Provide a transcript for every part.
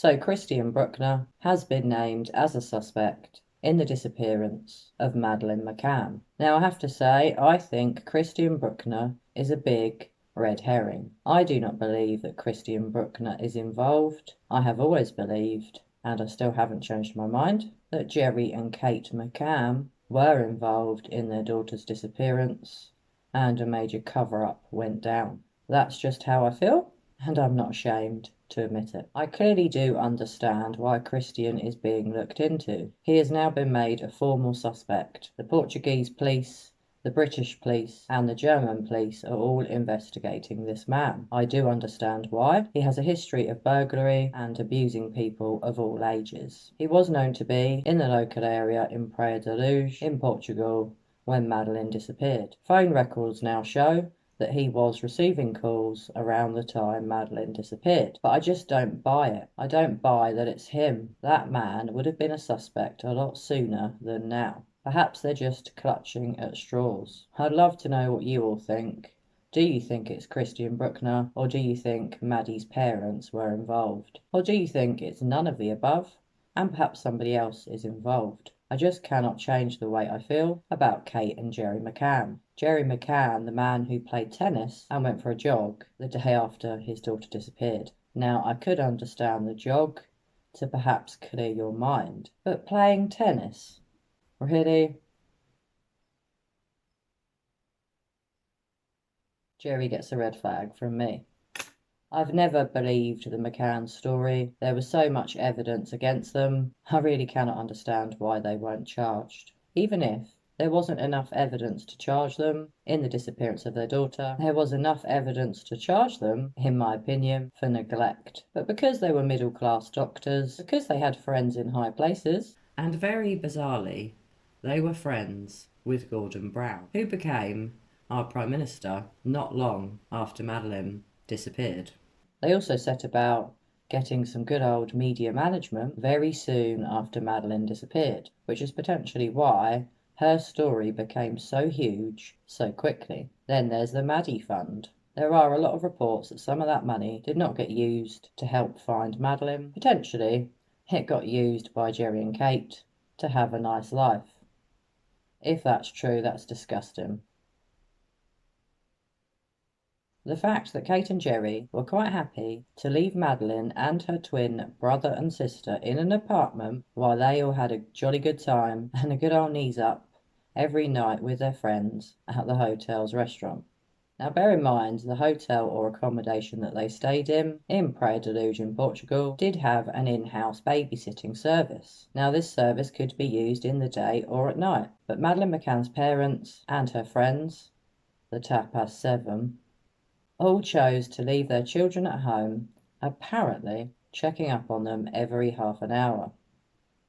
So Christian Bruckner has been named as a suspect in the disappearance of Madeleine McCann. Now I have to say, I think Christian Bruckner is a big red herring. I do not believe that Christian Bruckner is involved. I have always believed, and I still haven't changed my mind, that Jerry and Kate McCann were involved in their daughter's disappearance and a major cover-up went down. That's just how I feel, and I'm not ashamed to admit it. I clearly do understand why Christian is being looked into. He has now been made a formal suspect. The Portuguese police, the British police and the German police are all investigating this man. I do understand why. He has a history of burglary and abusing people of all ages. He was known to be in the local area in Praia da Luz in Portugal when Madeleine disappeared. Phone records now show that he was receiving calls around the time Madeleine disappeared. But I just don't buy it. I don't buy that it's him. That man would have been a suspect a lot sooner than now. Perhaps they're just clutching at straws. I'd love to know what you all think. Do you think it's Christian Bruckner, or do you think Maddie's parents were involved? Or do you think it's none of the above, and perhaps somebody else is involved? I just cannot change the way I feel about Kate and Jerry McCann. Jerry McCann, the man who played tennis and went for a jog the day after his daughter disappeared. Now, I could understand the jog to perhaps clear your mind, but playing tennis? Really? Jerry gets a red flag from me. I've never believed the McCann story. There was so much evidence against them. I really cannot understand why they weren't charged. Even if there wasn't enough evidence to charge them in the disappearance of their daughter, there was enough evidence to charge them, in my opinion, for neglect. But because they were middle-class doctors, because they had friends in high places, and very bizarrely, they were friends with Gordon Brown, who became our Prime Minister not long after Madeleine disappeared. They also set about getting some good old media management very soon after Madeleine disappeared, which is potentially why her story became so huge so quickly. Then there's the Maddie Fund. There are a lot of reports that some of that money did not get used to help find Madeleine. Potentially, it got used by Jerry and Kate to have a nice life. If that's true, that's disgusting. The fact that Kate and Jerry were quite happy to leave Madeleine and her twin brother and sister in an apartment while they all had a jolly good time and a good old knees up every night with their friends at the hotel's restaurant. Now bear in mind, the hotel or accommodation that they stayed in Praia da Luz in Portugal, did have an in-house babysitting service. Now this service could be used in the day or at night, but Madeleine McCann's parents and her friends, the Tapas 7, all chose to leave their children at home, apparently checking up on them every half an hour.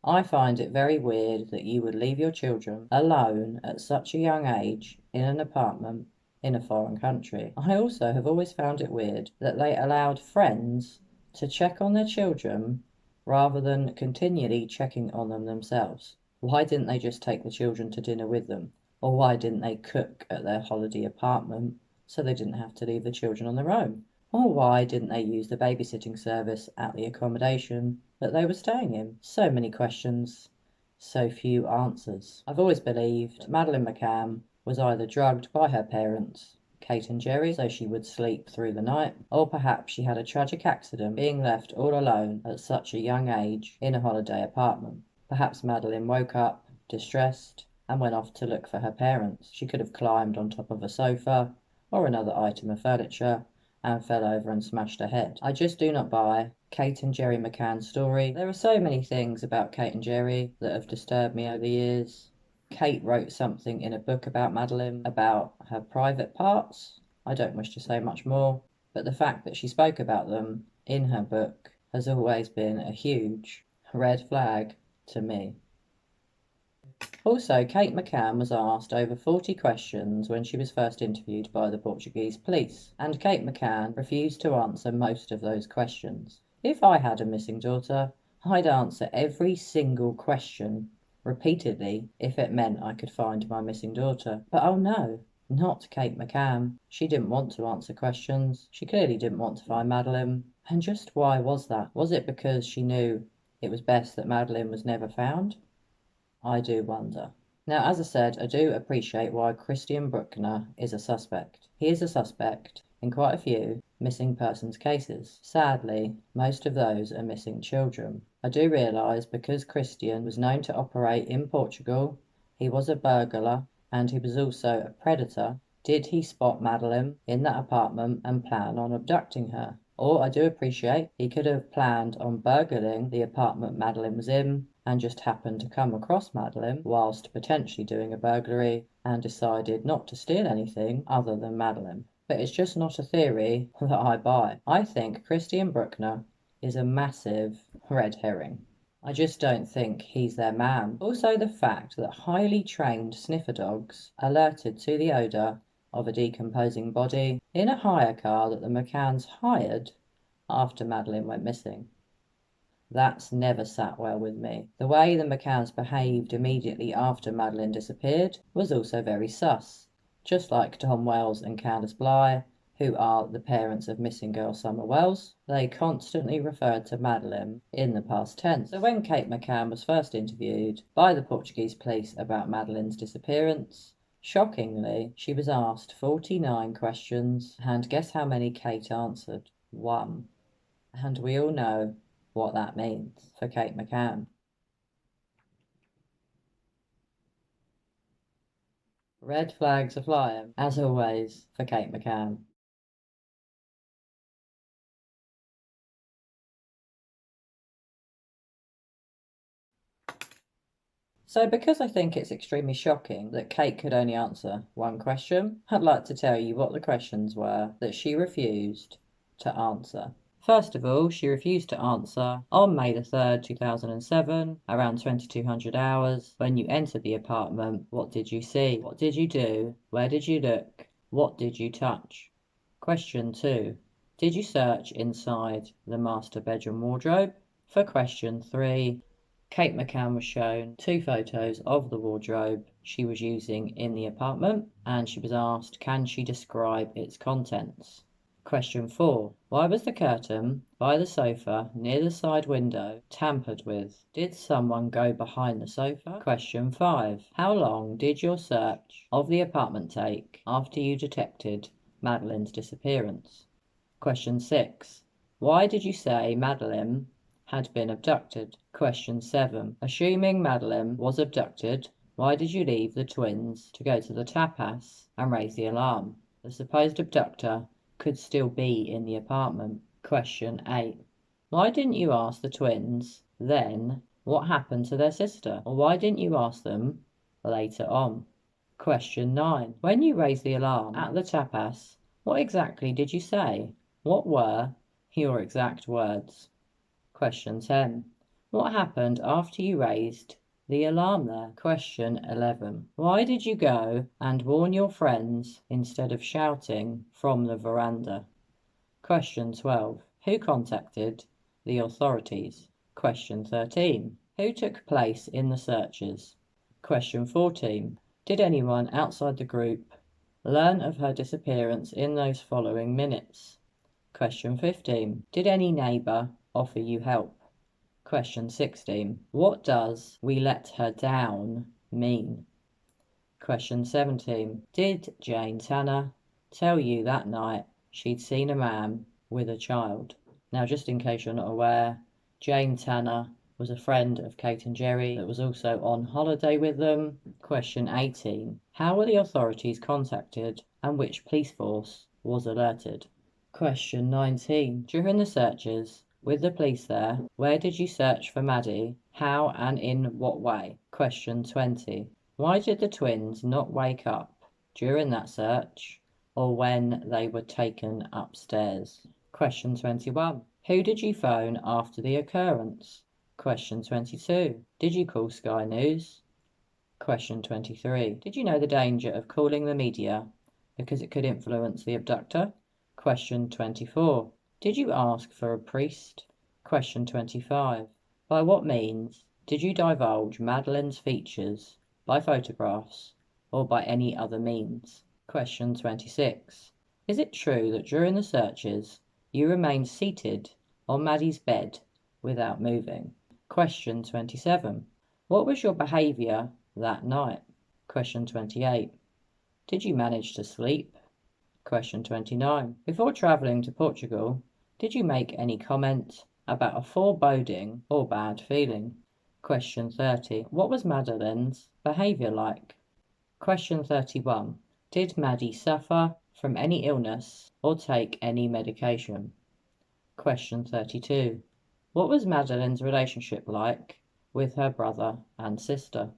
I find it very weird that you would leave your children alone at such a young age in an apartment in a foreign country. I also have always found it weird that they allowed friends to check on their children rather than continually checking on them themselves. Why didn't they just take the children to dinner with them? Or why didn't they cook at their holiday apartment so they didn't have to leave the children on their own? Or why didn't they use the babysitting service at the accommodation that they were staying in? So many questions, so few answers. I've always believed Madeleine McCann was either drugged by her parents, Kate and Jerry, so she would sleep through the night, or perhaps she had a tragic accident being left all alone at such a young age in a holiday apartment. Perhaps Madeleine woke up, distressed, and went off to look for her parents. She could have climbed on top of a sofa or another item of furniture and fell over and smashed her head. I just do not buy Kate and Jerry McCann's story. There are so many things about Kate and Jerry that have disturbed me over the years. Kate wrote something in a book about Madeleine, about her private parts. I don't wish to say much more, but the fact that she spoke about them in her book has always been a huge red flag to me. Also, Kate McCann was asked over 40 questions when she was first interviewed by the Portuguese police, and Kate McCann refused to answer most of those questions. If I had a missing daughter, I'd answer every single question repeatedly if it meant I could find my missing daughter. But oh no, not Kate McCann. She didn't want to answer questions. She clearly didn't want to find Madeleine. And just why was that? Was it because she knew it was best that Madeleine was never found? I do wonder. Now, as I said, I do appreciate why Christian Bruckner is a suspect. He is a suspect in quite a few missing persons cases. Sadly, most of those are missing children. I do realise because Christian was known to operate in Portugal, he was a burglar, and he was also a predator. Did he spot Madeleine in that apartment and plan on abducting her? Or I do appreciate he could have planned on burgling the apartment Madeleine was in and just happened to come across Madeleine whilst potentially doing a burglary and decided not to steal anything other than Madeleine. But it's just not a theory that I buy. I think Christian Bruckner is a massive red herring. I just don't think he's their man. Also, the fact that highly trained sniffer dogs alerted to the odour of a decomposing body in a hire car that the McCanns hired after Madeleine went missing. That's never sat well with me. The way the McCanns behaved immediately after Madeleine disappeared was also very sus. Just like Tom Wells and Candice Bly, who are the parents of missing girl Summer Wells, they constantly referred to Madeleine in the past tense. So when Kate McCann was first interviewed by the Portuguese police about Madeleine's disappearance, shockingly, she was asked 49 questions, and guess how many Kate answered? 1. And we all know what that means for Kate McCann. Red flags are flying, as always, for Kate McCann. So because I think it's extremely shocking that Kate could only answer one question, I'd like to tell you what the questions were that she refused to answer. First of all, she refused to answer on May the 3rd, 2007, around 2200 hours, when you entered the apartment, what did you see? What did you do? Where did you look? What did you touch? Question 2. Did you search inside the master bedroom wardrobe? For question 3, Kate McCann was shown 2 photos of the wardrobe she was using in the apartment, and she was asked, can she describe its contents? Question 4. Why was the curtain by the sofa near the side window tampered with? Did someone go behind the sofa? Question 5. How long did your search of the apartment take after you detected Madeleine's disappearance? Question 6. Why did you say Madeleine had been abducted? Question 7. Assuming Madeleine was abducted, why did you leave the twins to go to the tapas and raise the alarm? The supposed abductor could still be in the apartment. Question 8. Why didn't you ask the twins then what happened to their sister? Or why didn't you ask them later on? Question 9. When you raised the alarm at the tapas, what exactly did you say? What were your exact words? Question 10. What happened after you raised the alarm there? Question 11. Why did you go and warn your friends instead of shouting from the veranda? Question 12. Who contacted the authorities? Question 13. Who took place in the searches? Question 14. Did anyone outside the group learn of her disappearance in those following minutes? Question 15. Did any neighbour offer you help? Question 16. What does "we let her down" mean? Question 17. Did Jane Tanner tell you that night she'd seen a man with a child? Now, just in case you're not aware, Jane Tanner was a friend of Kate and Jerry that was also on holiday with them. Question 18. How were the authorities contacted and which police force was alerted? Question 19. During the searches with the police there, where did you search for Maddie? How and in what way? Question 20. Why did the twins not wake up during that search or when they were taken upstairs? Question 21. Who did you phone after the occurrence? Question 22. Did you call Sky News? Question 23. Did you know the danger of calling the media because it could influence the abductor? Question 24. Did you ask for a priest? Question 25. By what means did you divulge Madeleine's features? By photographs or by any other means? Question 26. Is it true that during the searches You remained seated on Maddie's bed without moving. Question 27. What was your behaviour that night? Question 28. Did you manage to sleep? Question 29. Before travelling to Portugal, did you make any comment about a foreboding or bad feeling? Question 30. What was Madeleine's behaviour like? Question 31. Did Maddie suffer from any illness or take any medication? Question 32. What was Madeleine's relationship like with her brother and sister?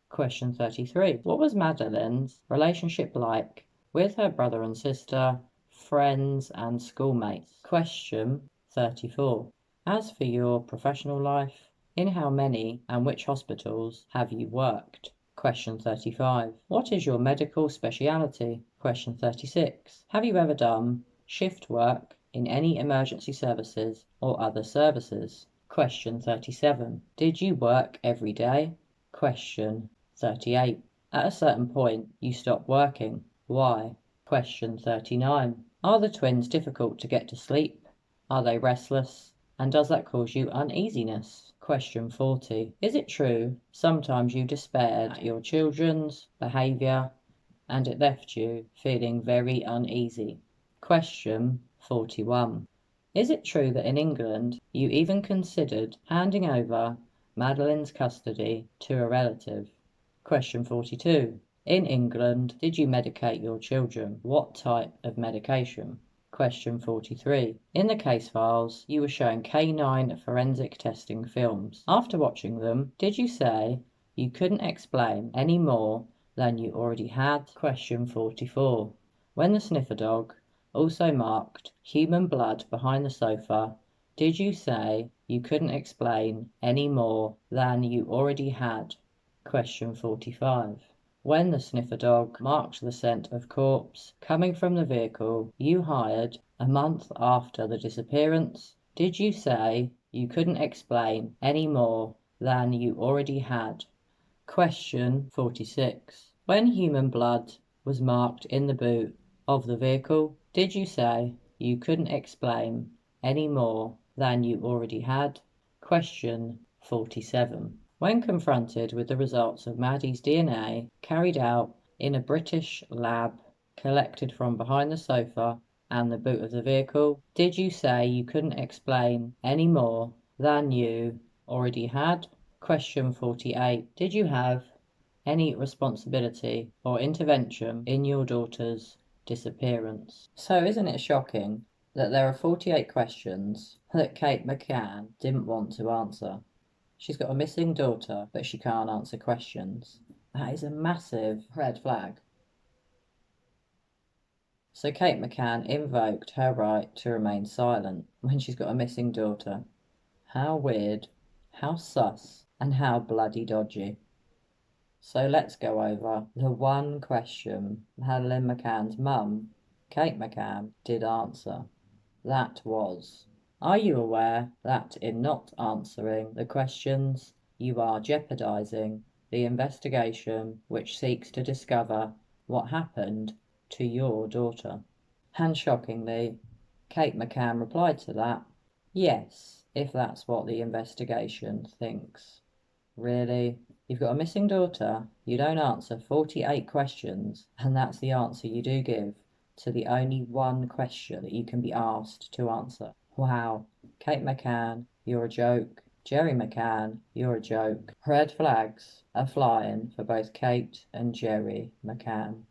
Question 33. What was Madeleine's relationship like with her brother and sister, friends and schoolmates? Question 34. As for your professional life, in how many and which hospitals have you worked? Question 35. What is your medical speciality? Question 36. Have you ever done shift work in any emergency services or other services? Question 37. Did you work every day? Question 38. At a certain point, you stopped working. Why? Question 39. Are the twins difficult to get to sleep? Are they restless? And does that cause you uneasiness? Question 40. Is it true sometimes you despaired at your children's behaviour and it left you feeling very uneasy? Question 41. Is it true that in England you even considered handing over Madeleine's custody to a relative? Question 42. In England, did you medicate your children? What type of medication? Question 43. In the case files, you were showing canine forensic testing films. After watching them, did you say you couldn't explain any more than you already had? Question 44. When the sniffer dog also marked human blood behind the sofa, did you say you couldn't explain any more than you already had? Question 45. When the sniffer dog marked the scent of corpse coming from the vehicle you hired a month after the disappearance, did you say you couldn't explain any more than you already had? Question 46. When human blood was marked in the boot of the vehicle, did you say you couldn't explain any more than you already had? Question 47. When confronted with the results of Maddie's DNA carried out in a British lab collected from behind the sofa and the boot of the vehicle, did you say you couldn't explain any more than you already had? Question 48. Did you have any responsibility or intervention in your daughter's disappearance? So isn't it shocking that there are 48 questions that Kate McCann didn't want to answer? She's got a missing daughter, but she can't answer questions. That is a massive red flag. So Kate McCann invoked her right to remain silent when she's got a missing daughter. How weird, how sus, and how bloody dodgy. So let's go over the one question Madeleine McCann's mum, Kate McCann, did answer. That was, are you aware that in not answering the questions, you are jeopardising the investigation which seeks to discover what happened to your daughter? And shockingly, Kate McCann replied to that, yes, if that's what the investigation thinks. Really? You've got a missing daughter, you don't answer 48 questions, and that's the answer you do give to the only one question that you can be asked to answer. Wow. Kate McCann, you're a joke. Jerry McCann, you're a joke. Red flags are flying for both Kate and Jerry McCann.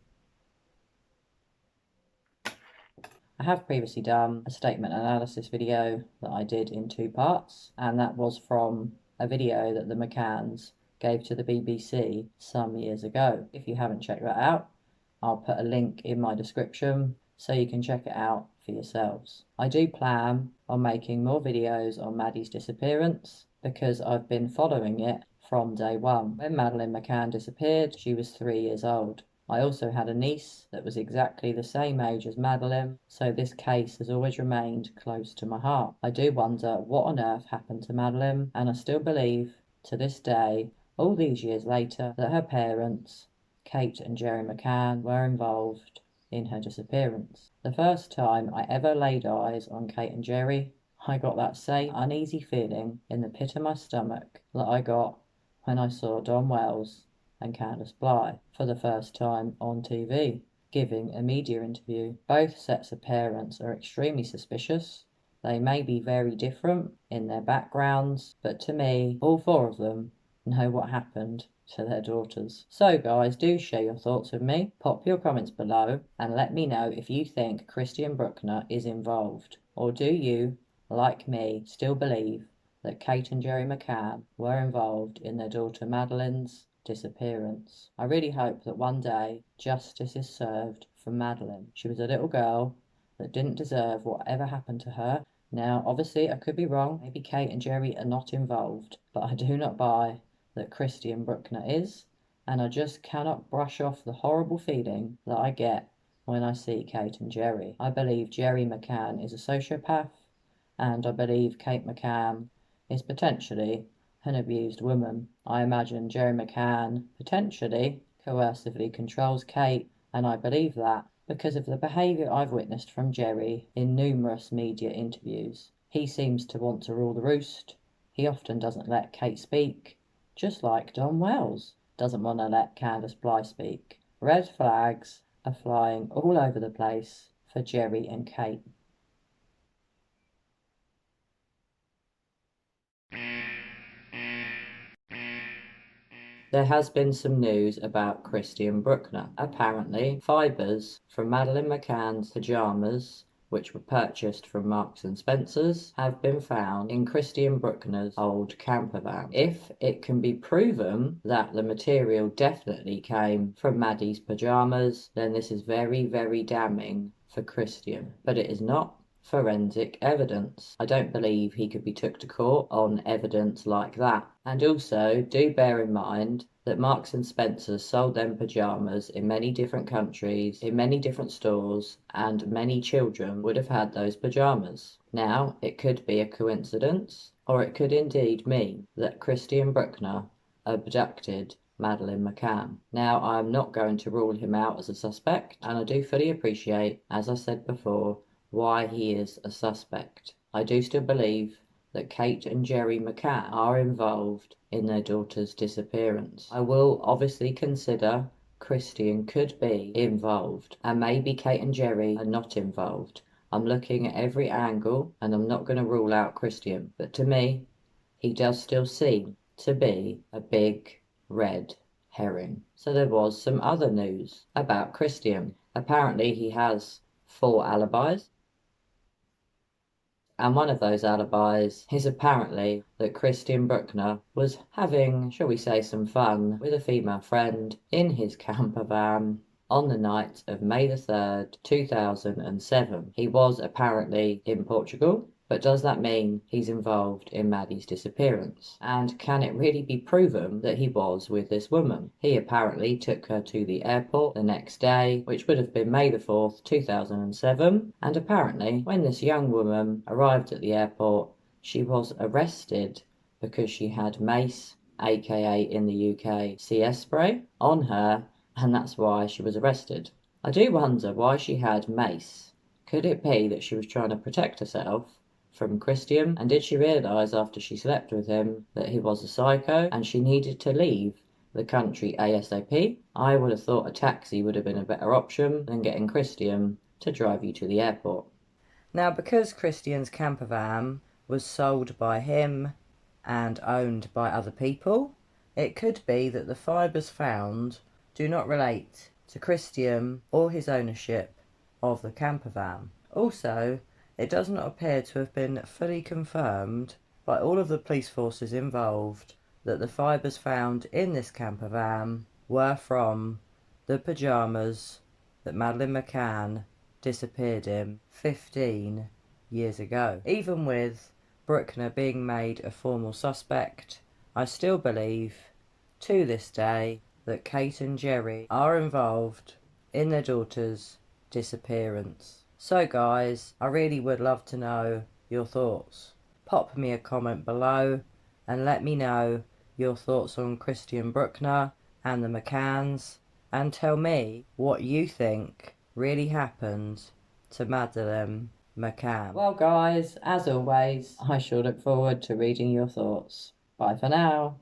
I have previously done a statement analysis video that I did in 2 parts, and that was from a video that the McCanns gave to the BBC some years ago. If you haven't checked that out, I'll put a link in my description so you can check it out for yourselves. I do plan on making more videos on Maddie's disappearance because I've been following it from day one. When Madeleine McCann disappeared, she was 3 years old. I also had a niece that was exactly the same age as Madeleine, so this case has always remained close to my heart. I do wonder what on earth happened to Madeleine, and I still believe to this day, all these years later, that her parents, Kate and Jerry McCann, were involved in her disappearance. The first time I ever laid eyes on Kate and Jerry, I got that same uneasy feeling in the pit of my stomach that I got when I saw Don Wells and Candace Bly for the first time on TV, giving a media interview. Both sets of parents are extremely suspicious. They may be very different in their backgrounds, but to me, all four of them know what happened to their daughters. So guys, do share your thoughts with me. Pop your comments below and let me know if you think Christian Bruckner is involved, or do you, like me, still believe that Kate and Jerry McCann were involved in their daughter Madeleine's disappearance. I really hope that one day justice is served for Madeleine. She was a little girl that didn't deserve whatever happened to her. Now, obviously, I could be wrong. Maybe Kate and Jerry are not involved, but I do not buy that Christian Bruckner is, and I just cannot brush off the horrible feeling that I get when I see Kate and Jerry. I believe Jerry McCann is a sociopath, and I believe Kate McCann is potentially an abused woman. I imagine Jerry McCann potentially coercively controls Kate, and I believe that because of the behaviour I've witnessed from Jerry in numerous media interviews. He seems to want to rule the roost. He often doesn't let Kate speak, just like Don Wells doesn't want to let Candace Bly speak. Red flags are flying all over the place for Jerry and Kate. There has been some news about Christian Bruckner. Apparently, fibres from Madeleine McCann's pyjamas, which were purchased from Marks and Spencer's, have been found in Christian Bruckner's old camper van. If it can be proven that the material definitely came from Maddie's pyjamas, then this is very, very damning for Christian. But it is not forensic evidence. I don't believe he could be took to court on evidence like that. And also, do bear in mind that Marks and Spencer sold them pyjamas in many different countries, in many different stores, and many children would have had those pyjamas. Now, it could be a coincidence, or it could indeed mean that Christian Bruckner abducted Madeleine McCann. Now, I'm not going to rule him out as a suspect, and I do fully appreciate, as I said before, why he is a suspect. I do still believe that Kate and Jerry McCann are involved in their daughter's disappearance. I will obviously consider Christian could be involved, and maybe Kate and Jerry are not involved. I'm looking at every angle, and I'm not going to rule out Christian, but to me, he does still seem to be a big red herring. So there was some other news about Christian. Apparently he has 4 alibis. And one of those alibis is apparently that Christian Bruckner was having, shall we say, some fun with a female friend in his camper van on the night of May the 3rd, 2007. He was apparently in Portugal, but does that mean he's involved in Maddie's disappearance? And can it really be proven that he was with this woman? He apparently took her to the airport the next day, which would have been May the 4th, 2007, and apparently when this young woman arrived at the airport, she was arrested because she had mace, aka in the UK CS spray, on her, and that's why she was arrested. I do wonder why she had mace. Could it be that she was trying to protect herself from Christian, and did she realise after she slept with him that he was a psycho and she needed to leave the country ASAP? I would have thought a taxi would have been a better option than getting Christian to drive you to the airport. Now, because Christian's camper van was sold by him and owned by other people, it could be that the fibres found do not relate to Christian or his ownership of the camper van. Also, it does not appear to have been fully confirmed by all of the police forces involved that the fibres found in this camper van were from the pyjamas that Madeleine McCann disappeared in 15 years ago. Even with Bruckner being made a formal suspect, I still believe to this day that Kate and Jerry are involved in their daughter's disappearance. So guys, I really would love to know your thoughts. Pop me a comment below and let me know your thoughts on Christian Bruckner and the McCanns, and tell me what you think really happened to Madeleine McCann? Well, guys, as always, I shall look forward to reading your thoughts. Bye for now.